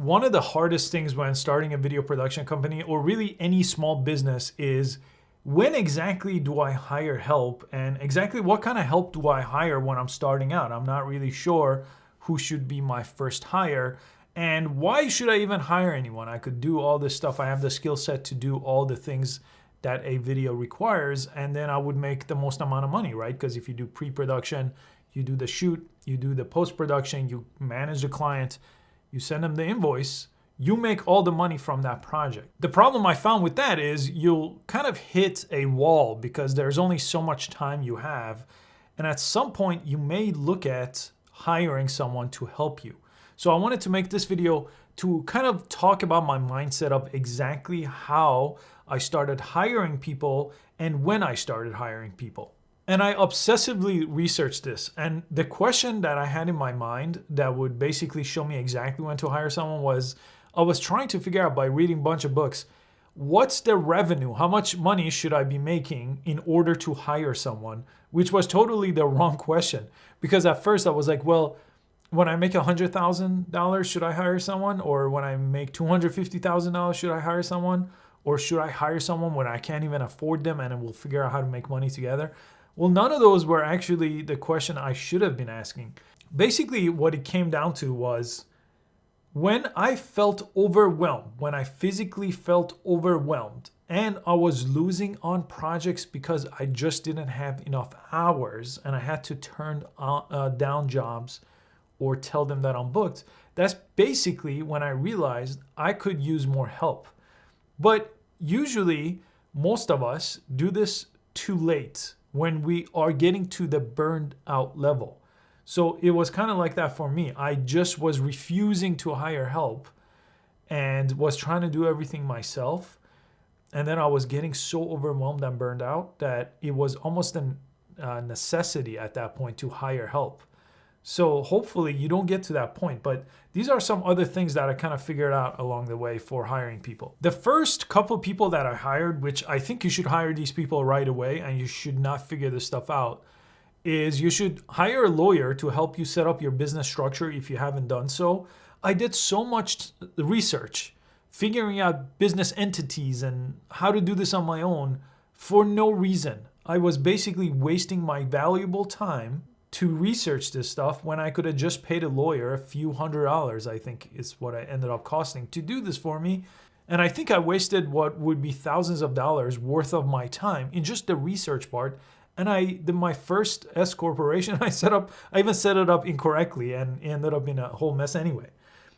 One of the hardest things when starting a video production company, or really any small business, is when exactly do I hire help, and exactly what kind of help do I hire when I'm starting out? I'm not really sure who should be my first hire, and why should I even hire anyone? I could do all this stuff. I have the skill set to do all the things that a video requires, and then I would make the most amount of money, right? Because if you do pre-production, you do the shoot, you do the post-production, you manage the client, you send them the invoice, you make all the money from that project. The problem I found with that is you'll kind of hit a wall because there's only so much time you have. And at some point you may look at hiring someone to help you. So I wanted to make this video to kind of talk about my mindset of exactly how I started hiring people and when I started hiring people. And I obsessively researched this. And the question that I had in my mind that would basically show me exactly when to hire someone was, I was trying to figure out by reading a bunch of books, what's the revenue? How much money should I be making in order to hire someone? Which was totally the wrong question. Because at first I was like, well, when I make $100,000, should I hire someone? Or when I make $250,000, should I hire someone? Or should I hire someone when I can't even afford them and we'll figure out how to make money together? Well, none of those were actually the question I should have been asking. Basically, what it came down to was when I felt overwhelmed, when I physically felt overwhelmed and I was losing on projects because I just didn't have enough hours and I had to turn down jobs or tell them that I'm booked, that's basically when I realized I could use more help. But usually, most of us do this too late when we are getting to the burned out level. So it was kind of like that for me. I just was refusing to hire help and was trying to do everything myself. And then I was getting so overwhelmed and burned out that it was almost a necessity at that point to hire help. So hopefully you don't get to that point, but these are some other things that I kind of figured out along the way for hiring people. The first couple of people that I hired, which I think you should hire these people right away and you should not figure this stuff out, is you should hire a lawyer to help you set up your business structure if you haven't done so. I did so much research, figuring out business entities and how to do this on my own for no reason. I was basically wasting my valuable time to research this stuff when I could have just paid a lawyer a few $100s, I think is what I ended up costing to do this for me. And I think I wasted what would be thousands of dollars worth of my time in just the research part. And my first S corporation I even set it up incorrectly and ended up in a whole mess anyway.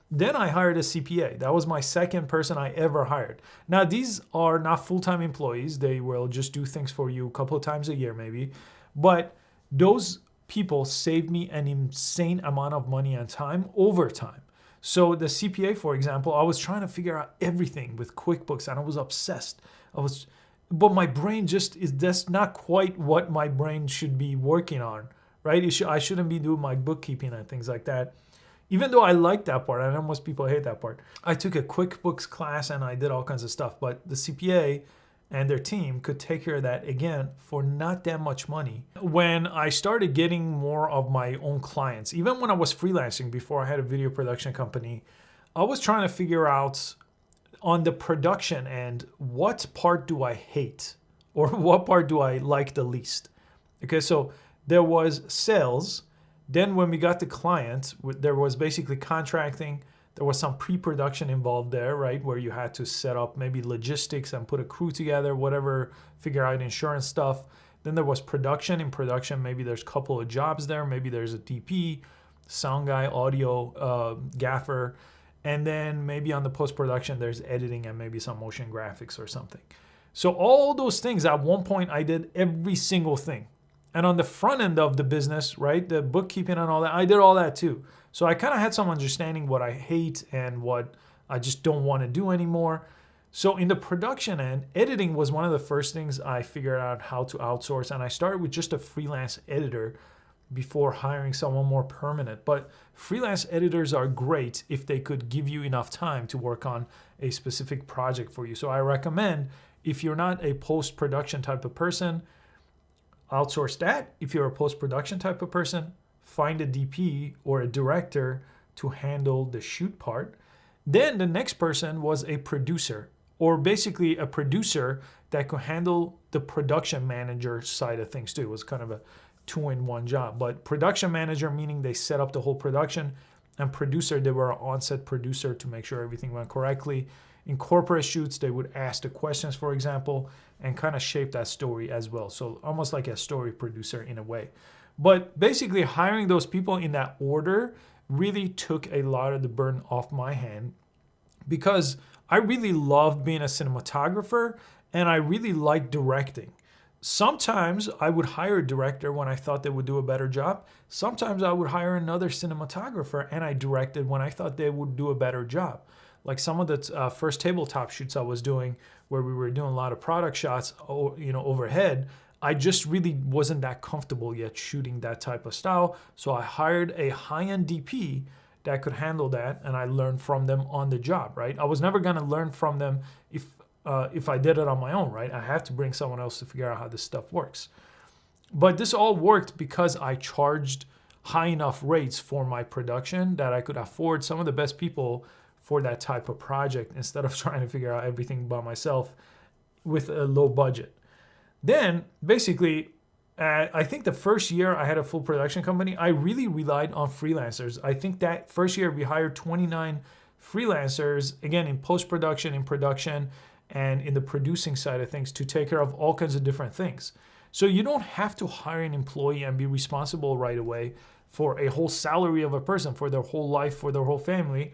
Then I hired a CPA. That was my second person I ever hired. Now, these are not full-time employees. They will just do things for you a couple of times a year maybe. But those people saved me an insane amount of money and time over time. So the CPA, for example, I was trying to figure out everything with QuickBooks and I was obsessed. But my brain that's not quite what my brain should be working on, right? I shouldn't be doing my bookkeeping and things like that. Even though I like that part, I know most people hate that part. I took a QuickBooks class and I did all kinds of stuff, but the CPA and their team could take care of that again for not that much money. When I started getting more of my own clients, even when I was freelancing before I had a video production company, I was trying to figure out on the production end, what part do I hate or what part do I like the least? Okay, so there was sales. Then when we got the client, there was basically contracting. There was some pre-production involved there, right? Where you had to set up maybe logistics and put a crew together, whatever, figure out insurance stuff. Then there was production. In production, maybe there's a couple of jobs there. Maybe there's a DP, sound guy, audio, gaffer. And then maybe on the post-production, there's editing and maybe some motion graphics or something. So all those things, at one point, I did every single thing. And on the front end of the business, right, the bookkeeping and all that, I did all that too. So I kind of had some understanding what I hate and what I just don't want to do anymore. So in the production end, editing was one of the first things I figured out how to outsource. And I started with just a freelance editor before hiring someone more permanent. But freelance editors are great if they could give you enough time to work on a specific project for you. So I recommend, if you're not a post-production type of person, outsource that. If you're a post-production type of person, find a DP or a director to handle the shoot part. Then the next person was a producer, or basically a producer that could handle the production manager side of things too. It was kind of a two-in-one job. But production manager, meaning they set up the whole production, and producer, they were an on-set producer to make sure everything went correctly. In corporate shoots, they would ask the questions, for example, and kind of shape that story as well. So almost like a story producer in a way. But basically hiring those people in that order really took a lot of the burden off my hand, because I really loved being a cinematographer and I really liked directing. Sometimes I would hire a director when I thought they would do a better job. Sometimes I would hire another cinematographer and I directed when I thought they would do a better job. Like some of the first tabletop shoots I was doing, where we were doing a lot of product shots, overhead, I just really wasn't that comfortable yet shooting that type of style. So I hired a high-end DP that could handle that, and I learned from them on the job, right? I was never gonna learn from them if I did it on my own, right? I have to bring someone else to figure out how this stuff works. But this all worked because I charged high enough rates for my production that I could afford some of the best people for that type of project instead of trying to figure out everything by myself with a low budget. Then basically, I think the first year I had a full production company, I really relied on freelancers. I think that first year we hired 29 freelancers, again, in post-production, in production, and in the producing side of things to take care of all kinds of different things. So you don't have to hire an employee and be responsible right away for a whole salary of a person, for their whole life, for their whole family,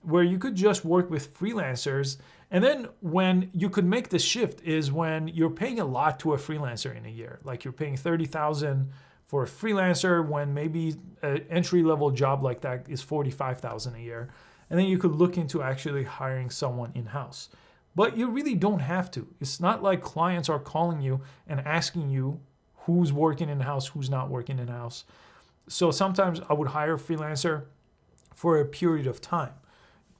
where you could just work with freelancers. And then when you could make the shift is when you're paying a lot to a freelancer in a year. Like you're paying $30,000 for a freelancer when maybe an entry-level job like that is $45,000 a year. And then you could look into actually hiring someone in-house. But you really don't have to. It's not like clients are calling you and asking you who's working in-house, who's not working in-house. So sometimes I would hire a freelancer for a period of time.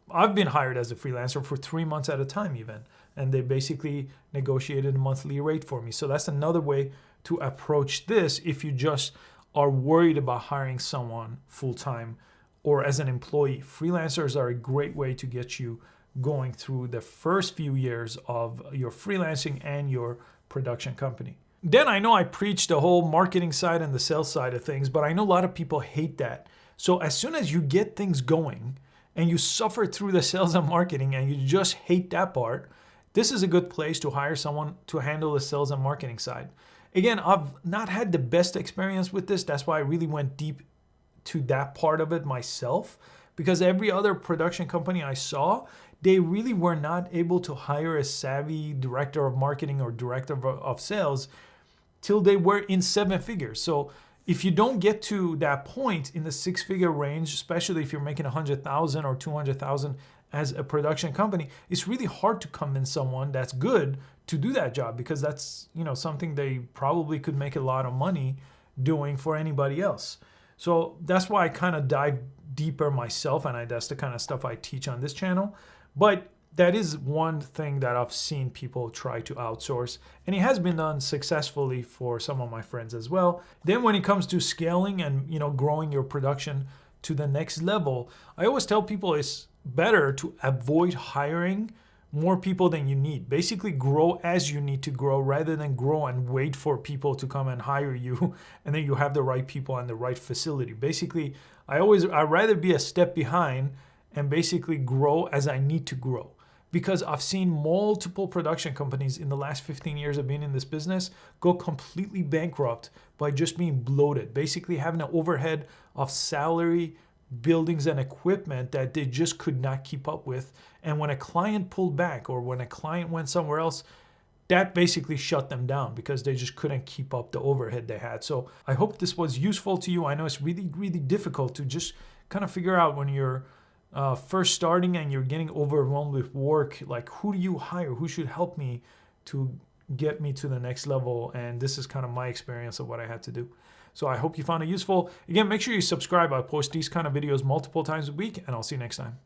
I've been hired as a freelancer for 3 months at a time even, and they basically negotiated a monthly rate for me. So that's another way to approach this if you just are worried about hiring someone full-time or as an employee. Freelancers are a great way to get you going through the first few years of your freelancing and your production company. Then I know I preach the whole marketing side and the sales side of things, but I know a lot of people hate that. So as soon as you get things going, and you suffer through the sales and marketing and you just hate that part, this is a good place to hire someone to handle the sales and marketing side. Again, I've not had the best experience with this. That's why I really went deep to that part of it myself, because every other production company I saw, they really were not able to hire a savvy director of marketing or director of sales till they were in 7 figures. So if you don't get to that point in the 6-figure range, especially if you're making 100,000 or 200,000 as a production company, it's really hard to convince someone that's good to do that job, because that's something they probably could make a lot of money doing for anybody else. So that's why I kind of dive deeper myself, and that's the kind of stuff I teach on this channel. But that is one thing that I've seen people try to outsource, and it has been done successfully for some of my friends as well. Then when it comes to scaling and growing your production to the next level, I always tell people it's better to avoid hiring more people than you need. Basically grow as you need to grow rather than grow and wait for people to come and hire you and then you have the right people and the right facility. Basically, I'd rather be a step behind and basically grow as I need to grow. Because I've seen multiple production companies in the last 15 years of being in this business go completely bankrupt by just being bloated, basically having an overhead of salary, buildings, and equipment that they just could not keep up with. And when a client pulled back or when a client went somewhere else, that basically shut them down because they just couldn't keep up the overhead they had. So I hope this was useful to you. I know it's really, really difficult to just kind of figure out when you're first starting and you're getting overwhelmed with work, like who do you hire? Who should help me to get me to the next level? And this is kind of my experience of what I had to do. So I hope you found it useful. Again, make sure you subscribe. I post these kind of videos multiple times a week, and I'll see you next time.